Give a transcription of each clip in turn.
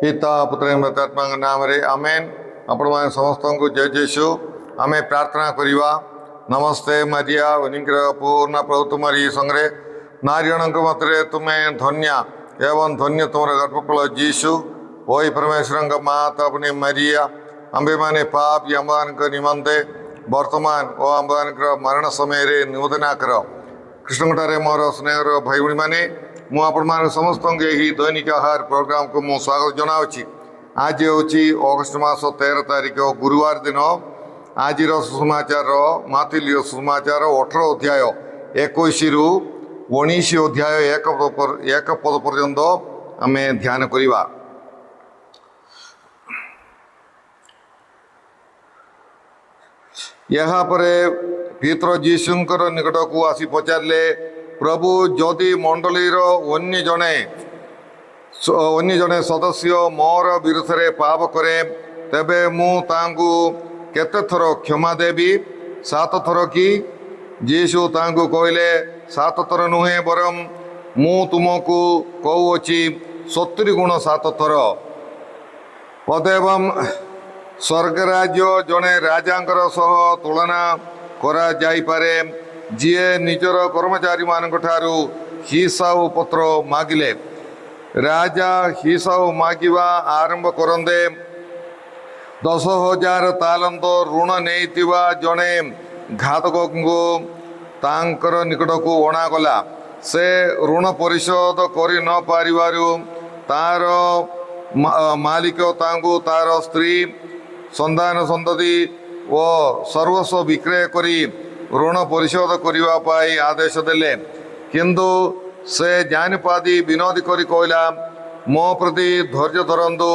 पिता पुत्र पवित्रात्मा नाम रे आमेन। आपण माने समस्त को जय जयसु आमे प्रार्थना करिवा। नमस्ते मरिया अनुग्रह पूर्ण प्रभु तुम्हारी संगे नारीगणक मध्य तुम्हें धन्य एवं धन्य तुम गर्भफल जीशु। ओई परमेश्वर माता अपनी मरिया अंबे माने पाप अम्बान निमंते वर्तमान ओ अम्बान मरण समय निवेदना कर। कृष्णठारे मोर स्नेहर भाई भाई मैंने मुझे समस्त यही दैनिक आहार प्रोग्राम को मु स्वागत जनावि। आज हूँ अगस्ट मास 13 तारिख गुरुवार दिन। आज सुसमाचार माथिली सुसमाचार 18 अध्याय 21 रु 19 अध्याय एक पद पर्यंत आम ध्यान करवा। यहाँ पर पितर जीशुंकर निकट को आसी पचारे, प्रभु जदि मंडलीर अन्य जने सदस्य मोर विरुद्ध रे पाप करे तेबे मु तांगु केते थर क्षमा देवी? 7 थर कि? जीशु तांगु कहले 7 थर नुहे बरम मु तुमको कहूची 70 गुण 7 थर। पदेवम स्वर्गराज्य जड़े राजांकर सह तुलना करा जाई पारे, जीए निजर कर्मचारी मानक ठारू हिसाब पत्र मागिले। राजा हिसाब मागिवा आरंभ करंदे 10,000 तालंत ऋण नेइतिवा जड़े घातक को तांकर निकट को अणागला। से ऋण परिशोध करि न पारिबारु तार मालिक तांगु तार स्त्री संतान संतति व सर्वस्व विक्रय करी ऋण परिशोध करने आदेश देले। किंतु से जानिपादी विनोदी करी कहला, मो प्रति धैर्य धरंतु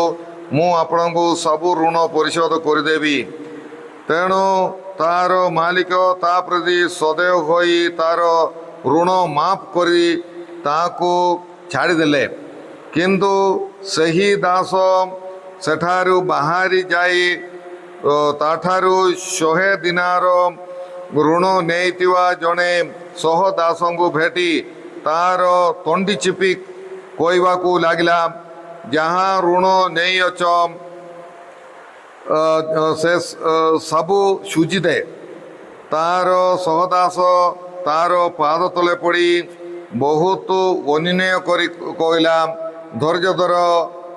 मु आपण को सबु ऋण परिशोध करदेवी। तेणु तार मालिक ता प्रति सदैव होई तार ऋण माफ करी ताकू छाड़ीदेले। किंतु सही दास सेठारू बाहरी जाई ताठारू 100 दिनार ऋण नेइतिवा जड़े सह दास को भेटी तार तंडी चिपी कहवाकू लगिला, जहाँ ऋण नहीं अच से सबू सुझी दे। तार सहदास तार पाद तले पड़ी बहुत अनिनय करी कहला, धैर्य धर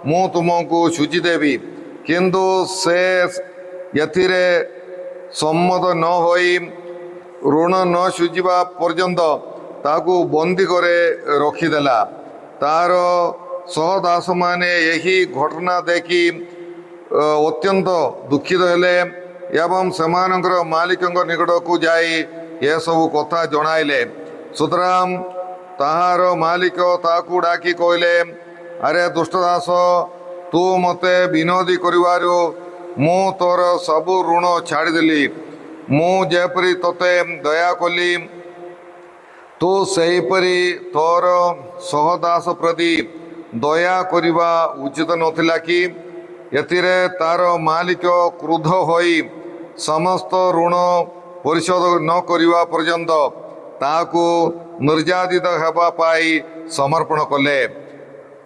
मु तुमको सुझी देवी। किंतु से यथिरे सम्मत न होई ऋण न सुझिबा पर्यंत ताकू बंदी करे रखीदेला। तार सहदास माने यही घटना देखी अत्यंत दुखित हेले एवं सेमानकर मालिकंग निकट को जाई ये सब कथा जणाइले। सुतराम ताहार मालिक ताकू डाकी कहले, अरे दुष्टदास, तू मते विनोदी करिवारु मु तोर सबु ऋण छाड़देली। मु जेपरी तोते दया कली तू सेहीपरी तोर सहदास प्रति दया करिवा उचित नथिला कि? एथिरे तार मालिक क्रुद्ध होई समस्त ऋण परिशोध न करिवा पर्यंत ताकू निर्यातित हेबा पाई समर्पण कले।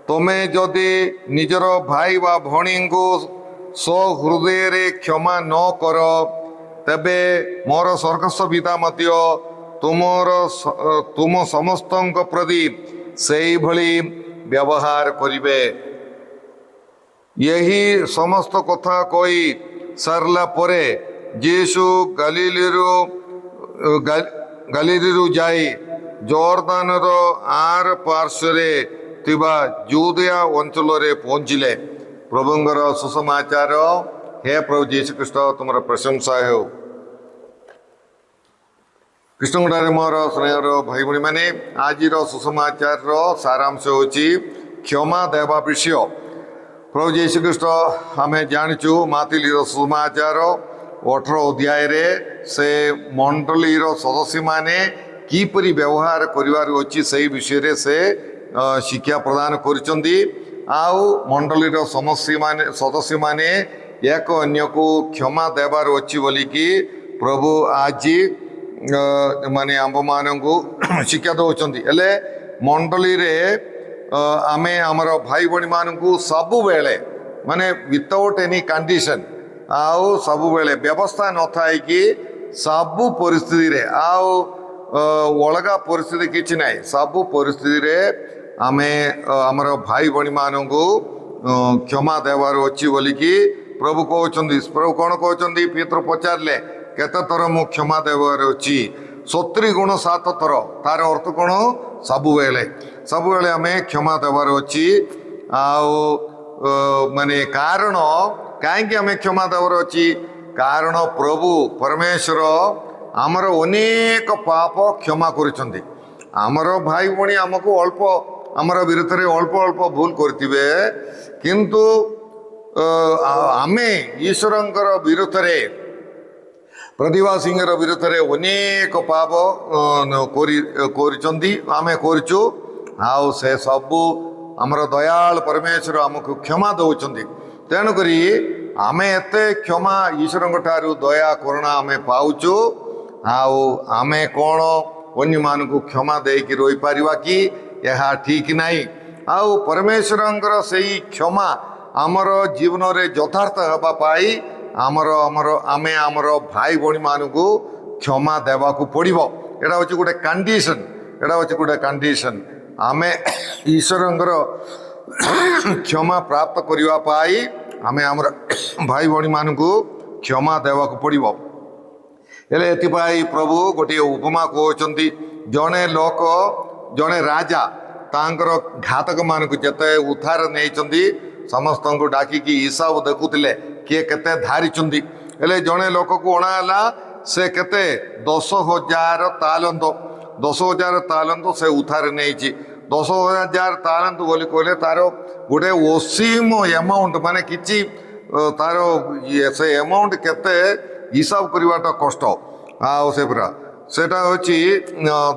तुमे जदि निजर भाई बा भणी को सहृदय रे क्षमा न कर तेबे मोर स्वर्गस्थ पिता मध्य तुम समस्त प्रति सेही भली व्यवहार करिवे। यही समस्त कथा कही सारला परे यीशु गलीलु जाई जॉर्दान रो आर पार्श्वरे तिबा जूदिया अंचल रे पहुँचिले। प्रभुंगर सुसमाचार। हे प्रभु यीशु ख्रीष्ट तुमर प्रशंसा हो। कृष्णठारे मोर स्नेहर भाई भाई मैंने आज सुसमाचार सारांश होची क्षमा देवा विषय। प्रभु यीशु ख्रीष्ट आम जाचु माथिली सुसमाचार 18 अध्याय रे से मंडलीर सदस्य माने किपरि व्यवहार करिवार अछि से विषय रे से शिक्षा प्रदान करिसंती। आउ मंडलीर सदस्य माने एक अन्य को क्षमा देवार अच्छी बोली कि प्रभु आज माने आम मान को शिक्षा दौरान मंडली रे आमे आमर भाई भाई मान सबु बेले ମାନେ ୱିଥାଉଟ୍ ଏନି କଣ୍ଡିସନ ଆଉ ସବୁବେଳେ ବ୍ୟବସ୍ଥା ନଥାଏ କି ସବୁ ପରିସ୍ଥିତିରେ ଆଉ ଅଲଗା ପରିସ୍ଥିତି କିଛି ନାହିଁ, ସବୁ ପରିସ୍ଥିତିରେ ଆମେ ଆମର ଭାଇ ଭଉଣୀମାନଙ୍କୁ କ୍ଷମା ଦେବାର ଅଛି ବୋଲିକି ପ୍ରଭୁ କହୁଛନ୍ତି। ପ୍ରଭୁ କ'ଣ କହୁଛନ୍ତି? ପିତର ପଚାରିଲେ କେତେ ଥର ମୁଁ କ୍ଷମା ଦେବାର ଅଛି? 70 ଗୁଣ 7 ଥର। ତାର ଅର୍ଥ କ'ଣ? ସବୁବେଳେ ସବୁବେଳେ ଆମେ କ୍ଷମା ଦେବାର ଅଛି। ଆଉ ମାନେ କାରଣ କାହିଁକି ଆମେ କ୍ଷମା ଦେବାର ଅଛି? କାରଣ ପ୍ରଭୁ ପରମେଶ୍ୱର ଆମର ଅନେକ ପାପ କ୍ଷମା କରିଛନ୍ତି। ଆମର ଭାଇ ଭଉଣୀ ଆମକୁ ଆମର ବିରୁଦ୍ଧରେ ଅଳ୍ପ ଅଳ୍ପ ଭୁଲ କରିଥିବେ, କିନ୍ତୁ ଆମେ ଈଶ୍ୱରଙ୍କର ବିରୁଦ୍ଧରେ ପ୍ରତିବାସୀଙ୍କର ବିରୁଦ୍ଧରେ ଅନେକ ପାପ କରିଛନ୍ତି, ଆମେ କରିଛୁ। ଆଉ ସେ ସବୁ ଆମର ଦୟାଳ ପରମେଶ୍ୱର ଆମକୁ କ୍ଷମା ଦେଉଛନ୍ତି। ତେଣୁକରି ଆମେ ଏତେ କ୍ଷମା ଈଶ୍ୱରଙ୍କ ଠାରୁ ଦୟା କରୁଣା ଆମେ ପାଉଛୁ। ଆଉ ଆମେ କ'ଣ ଅନ୍ୟମାନଙ୍କୁ କ୍ଷମା ଦେଇକି ରହିପାରିବା କି? ଏହା ଠିକ୍ ନାହିଁ। ଆଉ ପରମେଶ୍ୱରଙ୍କର ସେଇ କ୍ଷମା ଆମର ଜୀବନରେ ଯଥାର୍ଥ ହେବା ପାଇଁ ଆମେ ଆମର ଭାଇ ଭଉଣୀମାନଙ୍କୁ କ୍ଷମା ଦେବାକୁ ପଡ଼ିବ। ଏଇଟା ହେଉଛି ଗୋଟେ କଣ୍ଡିସନ୍। ଆମେ ଈଶ୍ୱରଙ୍କର କ୍ଷମା ପ୍ରାପ୍ତ କରିବା ପାଇଁ ଆମେ ଆମର ଭାଇ ଭଉଣୀମାନଙ୍କୁ କ୍ଷମା ଦେବାକୁ ପଡ଼ିବ। ହେଲେ ଏଥିପାଇଁ ପ୍ରଭୁ ଗୋଟିଏ ଉପମା କହୁଛନ୍ତି। ଜଣେ ରାଜା ତାଙ୍କର ଘାତକମାନଙ୍କୁ ଯେତେ ଉଦ୍ଧାର ନେଇଛନ୍ତି ସମସ୍ତଙ୍କୁ ଡାକିକି ହିସାବ ଦେଖୁଥିଲେ କିଏ କେତେ ଧାରିଛନ୍ତି। ହେଲେ ଜଣେ ଲୋକକୁ ଅଣାହେଲା, ସେ କେତେ 10,000 ତାଲନ୍ତ ସେ ଉଦ୍ଧାର ନେଇଛି। 10,000 ତାଲନ୍ତ ବୋଲି କହିଲେ ତାର ଗୋଟେ ଅସୀମ ଏମାଉଣ୍ଟ, ମାନେ କିଛି ତାର ସେ ଏମାଉଣ୍ଟ କେତେ ହିସାବ କରିବାଟା କଷ୍ଟ। ଆଉ ସେଟା ହେଉଛି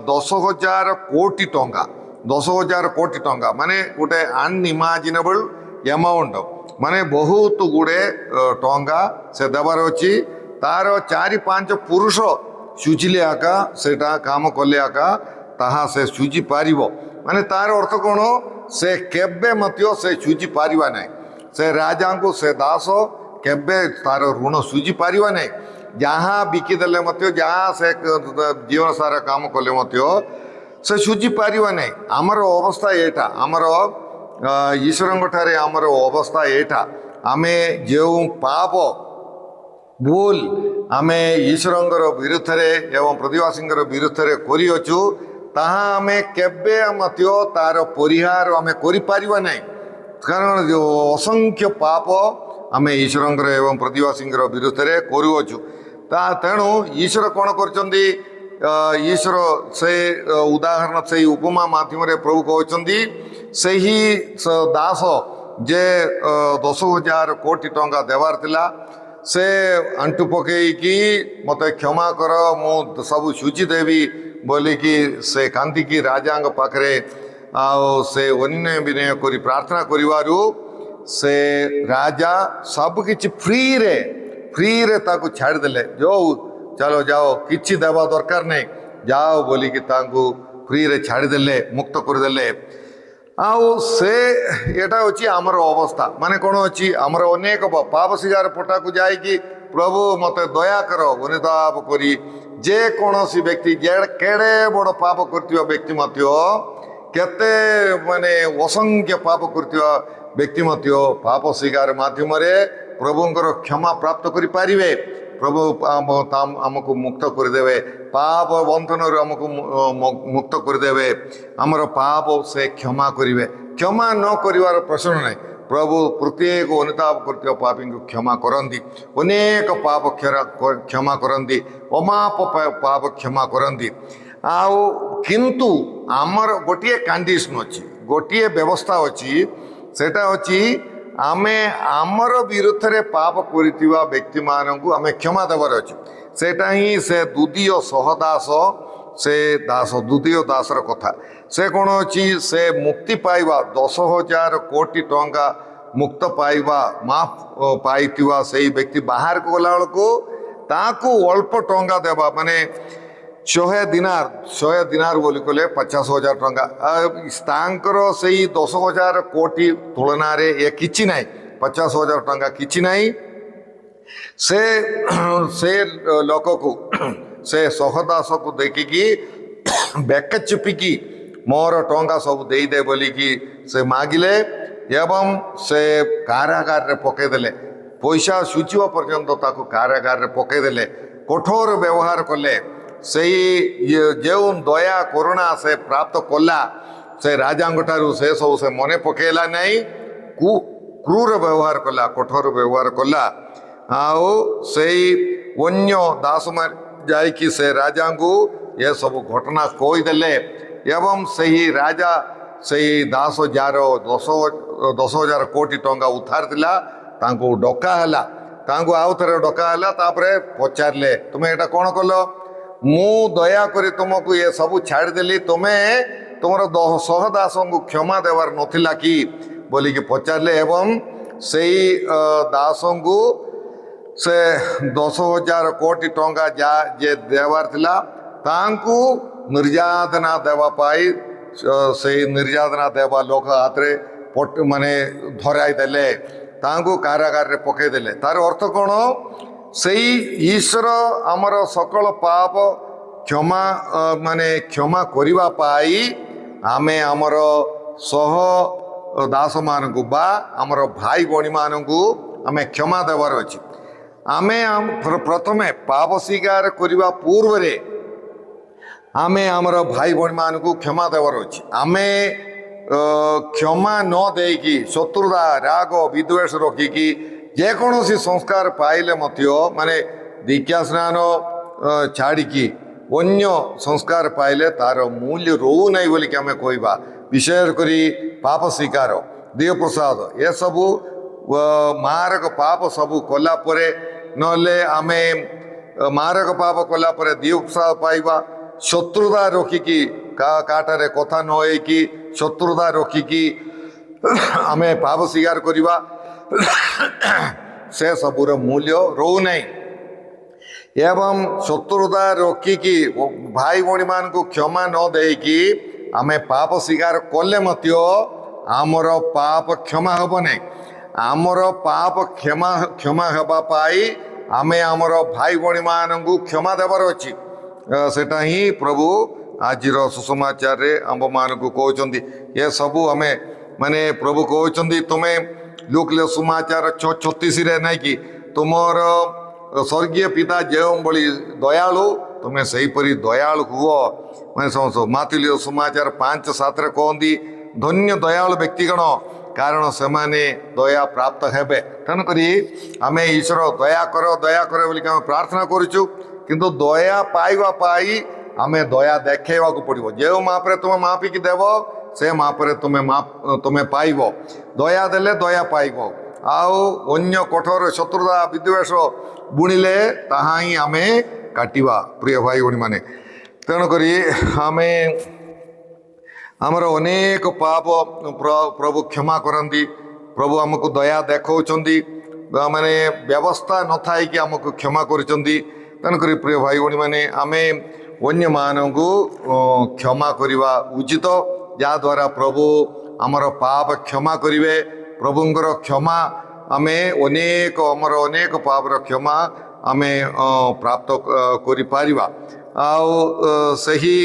10,000 କୋଟି ଟଙ୍କା। 10,000 କୋଟି ଟଙ୍କା ମାନେ ଗୋଟେ ଅନଇମାଜିନେବଲ୍ ଏମାଉଣ୍ଟ, ମାନେ ବହୁତ ଗୁଡ଼େ ଟଙ୍କା ସେ ଦେବାର ଅଛି। ତାର 4-5 ପୁରୁଷ ସୁଝିଲେ ଆକା, ସେଟା କାମ କଲେ ଆକା ତାହା ସେ ସୁଝି ପାରିବ। ମାନେ ତାର ଅର୍ଥ କ'ଣ? ସେ କେବେ ମଧ୍ୟ ସେ ସୁଝି ପାରିବା ନାହିଁ। ସେ ରାଜାଙ୍କୁ, ସେ ଦାସ କେବେ ତାର ଋଣ ସୁଝି ପାରିବା ନାହିଁ। ଯାହା ବିକିଦେଲେ ମଧ୍ୟ, ଯାହା ସେ ଜୀବନ ସାରା କାମ କଲେ ମଧ୍ୟ ସେ ସୁଝି ପାରିବା ନାହିଁ। ଆମର ଅବସ୍ଥା ଏଇଟା, ଆମର ଈଶ୍ୱରଙ୍କ ଠାରେ ଆମର ଅବସ୍ଥା ଏଇଟା। ଆମେ ଯେଉଁ ପାପ ଭୁଲ ଆମେ ଈଶ୍ୱରଙ୍କର ବିରୁଦ୍ଧରେ ଏବଂ ପ୍ରତିବାସୀଙ୍କର ବିରୁଦ୍ଧରେ କରିଅଛୁ, ତାହା ଆମେ କେବେ ମଧ୍ୟ ତାର ପରିହାର ଆମେ କରିପାରିବା ନାହିଁ। କାରଣ ଅସଂଖ୍ୟ ପାପ ଆମେ ଈଶ୍ୱରଙ୍କର ଏବଂ ପ୍ରତିବାସୀଙ୍କର ବିରୁଦ୍ଧରେ କରୁଅଛୁ। ତେଣୁ ଈଶ୍ୱର କ'ଣ କରିଛନ୍ତି? ଈଶ୍ୱର ସେ ଉଦାହରଣ, ସେଇ ଉପମା ମାଧ୍ୟମରେ ପ୍ରଭୁ କହୁଛନ୍ତି, ସେହି ଦାସ ଯେ 10,000 କୋଟି ଟଙ୍କା ଦେବାର ଥିଲା, ସେ ଆଣ୍ଠୁ ପକେଇକି ମୋତେ କ୍ଷମା କର, ମୁଁ ସବୁ ସୁଝିଦେବି ବୋଲିକି ସେ କାନ୍ଦିକି ରାଜାଙ୍କ ପାଖରେ ଆଉ ସେ ଅନନ୍ୟ ବିନୟ କରି ପ୍ରାର୍ଥନା କରିବାରୁ ସେ ରାଜା ସବୁକିଛି ଫ୍ରିରେ ତାକୁ ଛାଡ଼ିଦେଲେ। ଚାଲ ଯାଅ, କିଛି ଦେବା ଦରକାର ନାହିଁ, ଯାଅ ବୋଲିକି ତାଙ୍କୁ ଫ୍ରିରେ ଛାଡ଼ିଦେଲେ, ମୁକ୍ତ କରିଦେଲେ। ଆଉ ଏଟା ହେଉଛି ଆମର ଅବସ୍ଥା। ମାନେ କ'ଣ ଅଛି? ଆମର ଅନେକ ପାପ ଶିକାର ପଟାକୁ ଯାଇକି ପ୍ରଭୁ ମୋତେ ଦୟା କର ଅନୁତାପ କରି, ଯେକୌଣସି ବ୍ୟକ୍ତି କେଡ଼େ ବଡ଼ ପାପ କରିଥିବା ବ୍ୟକ୍ତି ମଧ୍ୟ, କେତେ ମାନେ ଅସଂଖ୍ୟ ପାପ କରିଥିବା ବ୍ୟକ୍ତି ମଧ୍ୟ ପାପ ଶିକାର ମାଧ୍ୟମରେ ପ୍ରଭୁଙ୍କର କ୍ଷମା ପ୍ରାପ୍ତ କରିପାରିବେ। ପ୍ରଭୁ ଆମକୁ ମୁକ୍ତ କରିଦେବେ, ପାପ ବନ୍ଧନରୁ ଆମକୁ ମୁକ୍ତ କରିଦେବେ। ଆମର ପାପ ସେ କ୍ଷମା କରିବେ। କ୍ଷମା ନ କରିବାର ପ୍ରଶ୍ନ ନାହିଁ। ପ୍ରଭୁ ପ୍ରତ୍ୟେକ ଅନୁତାପ କରୁଥିବା ପାପୀଙ୍କୁ କ୍ଷମା କରନ୍ତି, ଅନେକ ପାପ କ୍ଷମା କରନ୍ତି, ଅମାପ ପାପ କ୍ଷମା କରନ୍ତି। ଆଉ କିନ୍ତୁ ଆମର ଗୋଟିଏ କଣ୍ଡିସନ୍ ଅଛି, ଗୋଟିଏ ବ୍ୟବସ୍ଥା ଅଛି। ସେଟା ହେଉଛି ଆମେ ଆମର ବିରୁଦ୍ଧରେ ପାପ କରିଥିବା ବ୍ୟକ୍ତିମାନଙ୍କୁ ଆମେ କ୍ଷମା ଦେବାର ଅଛି। ସେଟା ହିଁ ସେ ଦ୍ୱିତୀୟ ଦାସର କଥା। ସେ କ'ଣ ଅଛି? ସେ ମୁକ୍ତି ପାଇବା, 10,000 କୋଟି ଟଙ୍କା ମୁକ୍ତ ପାଇବା, ମାଫ ପାଇଥିବା ସେଇ ବ୍ୟକ୍ତି ବାହାରକୁ ଗଲାବେଳକୁ ତାକୁ ଅଳ୍ପ ଟଙ୍କା ଦେବା, ମାନେ 100 ଦିନାର ବୋଲି କହିଲେ 50,000 ଟଙ୍କା। ତାଙ୍କର ସେଇ 10,000 କୋଟି ତୁଳନାରେ ଏ କିଛି ନାହିଁ। 50,000 ଟଙ୍କା କିଛି ନାହିଁ। ସେ ସେ ଲୋକକୁ ସେ ସହଦାସକୁ ଦେଖିକି ବେକ ଚିପିକି ମୋର ଟଙ୍କା ସବୁ ଦେଇଦେ ବୋଲିକି ସେ ମାଗିଲେ ଏବଂ ସେ କାରାଗାରରେ ପକାଇଦେଲେ। ପଇସା ସୁଝିବା ପର୍ଯ୍ୟନ୍ତ ତାକୁ କାରାଗାରରେ ପକାଇଦେଲେ, କଠୋର ବ୍ୟବହାର କଲେ। ସେଇ ଯେଉଁ ଦୟା କରୁଣା ସେ ପ୍ରାପ୍ତ କଲା ସେ ରାଜାଙ୍କଠାରୁ, ସେ ସବୁ ସେ ମନେ ପକାଇଲା ନାହିଁ, କ୍ରୂର ବ୍ୟବହାର କଲା, କଠୋର ବ୍ୟବହାର କଲା। ଆଉ ସେଇ ଅନ୍ୟ ଦାସମାନେ ଯାଇକି ସେ ରାଜାଙ୍କୁ ଏସବୁ ଘଟଣା କହିଦେଲେ ଏବଂ ସେହି ରାଜା ସେଇ ଦାସ ଯାହାର 10,000 କୋଟି ଟଙ୍କା ଉଦ୍ଧାର ଥିଲା ତାଙ୍କୁ ଡକା ହେଲା। ତାଙ୍କୁ ଆଉ ଥରେ ଡକା ହେଲା। ତାପରେ ପଚାରିଲେ, ତୁମେ ଏଇଟା କ'ଣ କଲ? ମୁଁ ଦୟାକରି ତୁମକୁ ଏସବୁ ଛାଡ଼ିଦେଲି, ତୁମେ ତୁମର 100 ଦାସଙ୍କୁ କ୍ଷମା ଦେବାର ନଥିଲା କି ବୋଲିକି ପଚାରିଲେ। ଏବଂ ସେଇ ଦାସଙ୍କୁ ସେ 10,000 କୋଟି ଟଙ୍କା ଯେ ଦେବାର ଥିଲା ତାଙ୍କୁ ନିର୍ଯାତନା ଦେବା ପାଇଁ ସେଇ ନିର୍ଯାତନା ଦେବା ଲୋକ ହାତରେ ମାନେ ଧରାଇ ଦେଲେ, ତାଙ୍କୁ କାରାଗାରରେ ପକାଇଦେଲେ। ତାର ଅର୍ଥ କ'ଣ? ସେଇ ଈଶ୍ୱର ଆମର ସକଳ ପାପ କ୍ଷମା କରିବା ପାଇଁ ଆମେ ଆମର ସହ ଦାସମାନଙ୍କୁ ବା ଆମର ଭାଇ ଭଉଣୀମାନଙ୍କୁ ଆମେ କ୍ଷମା ଦେବାର ଅଛି। ଆମେ ପ୍ରଥମେ ପାପ ସ୍ୱୀକାର କରିବା ପୂର୍ବରେ ଆମେ ଆମର ଭାଇ ଭଉଣୀମାନଙ୍କୁ କ୍ଷମା ଦେବାର ଅଛି। ଆମେ କ୍ଷମା ନ ଦେଇକି ଶତ୍ରୁତା, ରାଗ, ବିଦ୍ୱେଷ ରଖିକି ଯେକୌଣସି ସଂସ୍କାର ପାଇଲେ ମଧ୍ୟ, ମାନେ ଦୀକ୍ଷା ସ୍ନାନ ଛାଡ଼ିକି ଅନ୍ୟ ସଂସ୍କାର ପାଇଲେ ତାର ମୂଲ୍ୟ ରହୁନାହିଁ ବୋଲିକି ଆମେ କହିବା। ବିଶେଷ କରି ପାପ ସ୍ୱୀକାର, ଦିଅ ପ୍ରସାଦ, ଏସବୁ ମାରକ ପାପ ସବୁ କଲା ପରେ, ନହେଲେ ଆମେ ମାରକ ପାପ କଲା ପରେ ଦିଅ ପ୍ରସାଦ ପାଇବା। ଶତ୍ରୁତା ରଖିକି କାହାଠାରେ କଥା ନ ହେଇକି ଶତ୍ରୁତା ରଖିକି ଆମେ ପାପ ସ୍ୱୀକାର କରିବା, ସେ ସବୁର ମୂଲ୍ୟ ରହୁନାହିଁ। ଏବଂ ଶତ୍ରୁତା ରଖିକି ଭାଇ ଭଉଣୀମାନଙ୍କୁ କ୍ଷମା ନ ଦେଇକି ଆମେ ପାପ ସ୍ୱୀକାର କଲେ ମଧ୍ୟ ଆମର ପାପ କ୍ଷମା ହେବ ନାହିଁ। ଆମର ପାପ କ୍ଷମା ହେବା ପାଇଁ ଆମେ ଆମର ଭାଇ ଭଉଣୀମାନଙ୍କୁ କ୍ଷମା ଦେବାର ଅଛି। ସେଟା ହିଁ ପ୍ରଭୁ ଆଜିର ସୁସମାଚାରରେ ଆମ୍ଭମାନଙ୍କୁ କହୁଛନ୍ତି। ଏସବୁ ଆମେ ମାନେ ପ୍ରଭୁ କହୁଛନ୍ତି, ତୁମେ ଲୁକ ସୁସମାଚାର 6:36 ନାଇଁ କି, ତୁମର ସ୍ୱର୍ଗୀୟ ପିତା ଯେଉଁଭଳି ଦୟାଳୁ ତୁମେ ସେହିପରି ଦୟାଳୁ ହୁଅ। ମାନେ ମାଥିଲୀୟ ସୁସମାଚାର 5:7 କହନ୍ତି, ଧନ୍ୟ ଦୟାଳୁ ବ୍ୟକ୍ତିଗଣ କାରଣ ସେମାନେ ଦୟା ପ୍ରାପ୍ତ ହେବେ। ତେଣୁକରି ଆମେ ଈଶ୍ୱର ଦୟା କର ବୋଲିକି ଆମେ ପ୍ରାର୍ଥନା କରୁଛୁ, କିନ୍ତୁ ଦୟା ପାଇବା ପାଇଁ ଆମେ ଦୟା ଦେଖେଇବାକୁ ପଡ଼ିବ। ଯେଉଁ ମାପରେ ତୁମେ ମାପିକି ଦେବ ସେ ମାପରେ ତୁମେ ପାଇବ। ଦୟା ଦେଲେ ଦୟା ପାଇବ। ଆଉ ଅନ୍ୟ କଠୋର ଶତ୍ରୁତା, ବିଦ୍ୱେଷ ବୁଣିଲେ ତାହା ହିଁ ଆମେ କାଟିବା। ପ୍ରିୟ ଭାଇ ଭଉଣୀମାନେ, ତେଣୁକରି ଆମେ ଆମର ଅନେକ ପାପ ପ୍ରଭୁ କ୍ଷମା କରନ୍ତି। ପ୍ରଭୁ ଆମକୁ ଦୟା ଦେଖାଉଛନ୍ତି, ମାନେ ବ୍ୟବସ୍ଥା ନଥାଇକି ଆମକୁ କ୍ଷମା କରୁଛନ୍ତି। ତେଣୁକରି ପ୍ରିୟ ଭାଇ ଭଉଣୀମାନେ, ଆମେ ଅନ୍ୟମାନଙ୍କୁ କ୍ଷମା କରିବା ଉଚିତ, ଯାହାଦ୍ୱାରା ପ୍ରଭୁ ଆମର ପାପ କ୍ଷମା କରିବେ। ପ୍ରଭୁଙ୍କର କ୍ଷମା ଆମେ ଆମର ଅନେକ ପାପର କ୍ଷମା ଆମେ ପ୍ରାପ୍ତ କରିପାରିବା। ଆଉ ସେହି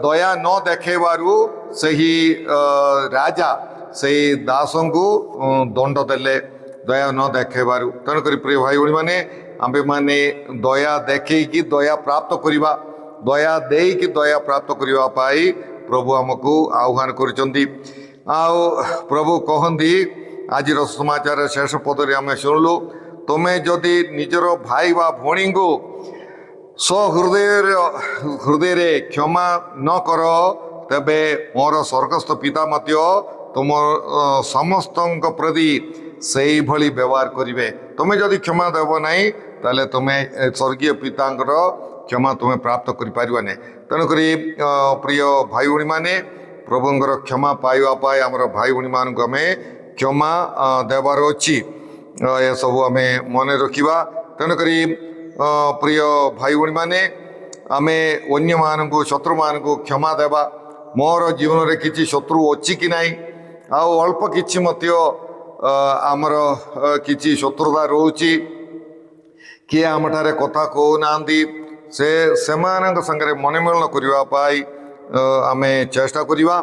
ଦୟା ନ ଦେଖେଇବାରୁ ସେହି ରାଜା ସେହି ଦାସଙ୍କୁ ଦଣ୍ଡ ଦେଲେ, ଦୟା ନ ଦେଖେଇବାରୁ। ତେଣୁକରି ପ୍ରିୟ ଭାଇ ଭଉଣୀମାନେ, ଆମ୍ଭେମାନେ ଦୟା ଦେଖେଇକି ଦୟା ପ୍ରାପ୍ତ କରିବା, ଦୟା ଦେଇକି ଦୟା ପ୍ରାପ୍ତ କରିବା ପାଇଁ ପ୍ରଭୁ ଆମକୁ ଆହ୍ୱାନ କରିଛନ୍ତି। ଆଉ ପ୍ରଭୁ କହନ୍ତି, ଆଜିର ସମାଚାର ଶେଷ ପଦରେ ଆମେ ଶୁଣିଲୁ, ତୁମେ ଯଦି ନିଜର ଭାଇ ବା ଭଉଣୀଙ୍କୁ ହୃଦୟରେ କ୍ଷମା ନ କର, ତେବେ ମୋର ସ୍ୱର୍ଗସ୍ଥ ପିତା ମଧ୍ୟ ତୁମ ସମସ୍ତଙ୍କ ପ୍ରତି ସେଇଭଳି ବ୍ୟବହାର କରିବେ। ତୁମେ ଯଦି କ୍ଷମା ଦେବ ନାହିଁ, ତାହେଲେ ତୁମେ ସ୍ୱର୍ଗୀୟ ପିତାଙ୍କର କ୍ଷମା ତୁମେ ପ୍ରାପ୍ତ କରିପାରିବ ନାହିଁ। ତେଣୁକରି ପ୍ରିୟ ଭାଇ ଭଉଣୀମାନେ, ପ୍ରଭୁଙ୍କର କ୍ଷମା ପାଇବା ପାଇଁ ଆମର ଭାଇ ଭଉଣୀମାନଙ୍କୁ ଆମେ କ୍ଷମା ଦେବାର ଅଛି। ଏସବୁ ଆମେ ମନେ ରଖିବା। ତେଣୁକରି ପ୍ରିୟ ଭାଇ ଭଉଣୀମାନେ, ଆମେ ଅନ୍ୟମାନଙ୍କୁ, ଶତ୍ରୁମାନଙ୍କୁ କ୍ଷମା ଦେବା। ମୋର ଜୀବନରେ କିଛି ଶତ୍ରୁ ଅଛି କି ନାହିଁ, ଆଉ ଅଳ୍ପ କିଛି ମଧ୍ୟ ଆମର କିଛି ଶତ୍ରୁତା ରହୁଛି, କିଏ ଆମଠାରେ କଥା କହୁନାହାନ୍ତି, ସେମାନଙ୍କ ସାଙ୍ଗରେ ମନୋମିଳନ କରିବା ପାଇଁ ଆମେ ଚେଷ୍ଟା କରିବା।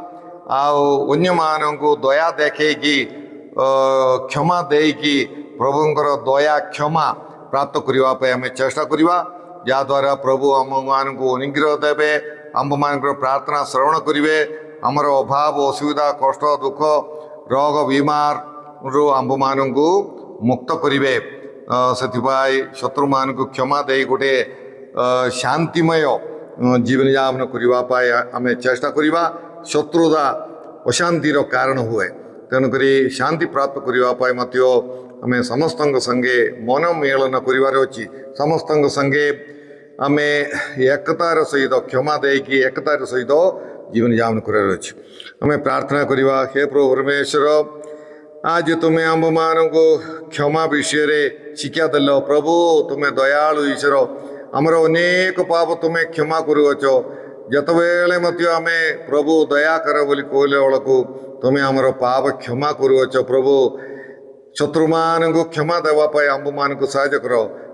ଆଉ ଅନ୍ୟମାନଙ୍କୁ ଦୟା ଦେଖେଇକି କ୍ଷମା ଦେଇକି ପ୍ରଭୁଙ୍କର ଦୟା କ୍ଷମା ପ୍ରାପ୍ତ କରିବା ପାଇଁ ଆମେ ଚେଷ୍ଟା କରିବା, ଯାହାଦ୍ୱାରା ପ୍ରଭୁ ଆମମାନଙ୍କୁ ଅନୁଗ୍ରହ ଦେବେ, ଆମ୍ଭମାନଙ୍କର ପ୍ରାର୍ଥନା ଶ୍ରବଣ କରିବେ, ଆମର ଅଭାବ ଅସୁବିଧା କଷ୍ଟ ଦୁଃଖ ରୋଗ ବିମାରରୁ ଆମ୍ଭମାନଙ୍କୁ ମୁକ୍ତ କରିବେ। ସେଥିପାଇଁ ଶତ୍ରୁମାନଙ୍କୁ କ୍ଷମା ଦେଇ ଗୋଟିଏ ଶାନ୍ତିମୟ ଜୀବନଯାପନ କରିବା ପାଇଁ ଆମେ ଚେଷ୍ଟା କରିବା। ଶତ୍ରୁତା ଅଶାନ୍ତିର କାରଣ ହୁଏ, ତେଣୁକରି ଶାନ୍ତି ପ୍ରାପ୍ତ କରିବା ପାଇଁ ମଧ୍ୟ ଆମେ ସମସ୍ତଙ୍କ ସଙ୍ଗେ ମନୋମିଳନ କରିବାର ଅଛି। ସମସ୍ତଙ୍କ ସଙ୍ଗେ ଆମେ ଏକତାର ସହିତ କ୍ଷମା ଦେଇକି ଏକତାର ସହିତ ଜୀବନଯାପନ କରିବାର ଅଛି। ଆମେ ପ୍ରାର୍ଥନା କରିବା। ହେ ପ୍ରଭୁ ପରମେଶ୍ୱର, ଆଜି ତୁମେ ଆମ୍ଭମାନଙ୍କୁ କ୍ଷମା ବିଷୟରେ ଶିକ୍ଷା ଦେଲ। ପ୍ରଭୁ ତୁମେ ଦୟାଳୁ ଈଶ୍ୱର, ଆମର ଅନେକ ପାପ ତୁମେ କ୍ଷମା କରୁଅଛ। ଯେତେବେଳେ ମଧ୍ୟ ଆମେ ପ୍ରଭୁ ଦୟାକର ବୋଲି କହିଲା ବେଳକୁ ତୁମେ ଆମର ପାପ କ୍ଷମା କରୁଅଛ। ପ୍ରଭୁ ଶତ୍ରୁମାନଙ୍କୁ କ୍ଷମା ଦେବା ପାଇଁ ଆମ୍ଭମାନଙ୍କୁ ସାହାଯ୍ୟ କର।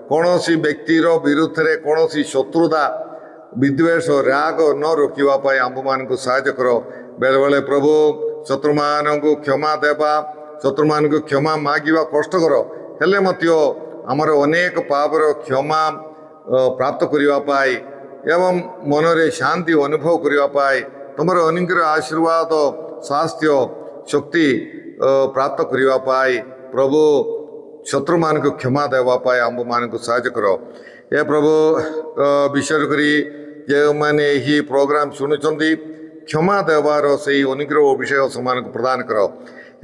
କୌଣସି ବ୍ୟକ୍ତିର ବିରୁଦ୍ଧରେ କୌଣସି ଶତ୍ରୁତା ବିଦ୍ୱେଷ ରାଗ ନ ରୋକିବା ପାଇଁ ଆମ୍ଭମାନଙ୍କୁ ସାହାଯ୍ୟ କର। ବେଳେବେଳେ ପ୍ରଭୁ ଶତ୍ରୁମାନଙ୍କୁ କ୍ଷମା ଦେବା, ଶତ୍ରୁମାନଙ୍କୁ କ୍ଷମା ମାଗିବା କଷ୍ଟକର, ହେଲେ ମଧ୍ୟ ଆମର ଅନେକ ପାପର କ୍ଷମା ପ୍ରାପ୍ତ କରିବା ପାଇଁ ଏବଂ ମନରେ ଶାନ୍ତି ଅନୁଭବ କରିବା ପାଇଁ ତୁମର ଅନୁଗ୍ରହ ଆଶୀର୍ବାଦ ସ୍ୱାସ୍ଥ୍ୟ ଶକ୍ତି ପ୍ରାପ୍ତ କରିବା ପାଇଁ ପ୍ରଭୁ ଶତ୍ରୁମାନଙ୍କୁ କ୍ଷମା ଦେବା ପାଇଁ ଆମ୍ଭମାନଙ୍କୁ ସାହାଯ୍ୟ କର। ଏ ପ୍ରଭୁ ବିଶେଷ କରି ଯେଉଁମାନେ ଏହି ପ୍ରୋଗ୍ରାମ ଶୁଣୁଛନ୍ତି, କ୍ଷମା ଦେବାର ସେହି ଅନୁଗ୍ରହ ବିଷୟ ସେମାନଙ୍କୁ ପ୍ରଦାନ କର।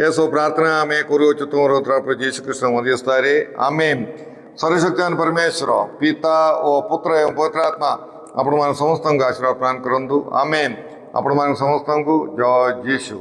ଏସବୁ ପ୍ରାର୍ଥନା ଆମେ କରୁଅଛୁ ତୁମର ପ୍ରଭୁ ଯୀଶୁଖ୍ରୀଷ୍ଟ ମଧ୍ୟସ୍ଥରେ, ଆମେନ୍। ସର୍ବଶକ୍ତିମାନ ପରମେଶ୍ୱର ପିତା ଓ ପୁତ୍ର ଏବଂ ପବିତ୍ର ଆତ୍ମା ଆପଣମାନେ ସମସ୍ତଙ୍କୁ ଆଶୀର୍ବାଦ ପ୍ରଦାନ କରନ୍ତୁ, ଆମେନ୍। ଆପଣମାନଙ୍କୁ ସମସ୍ତଙ୍କୁ ଜୟ ଯୀଶୁ।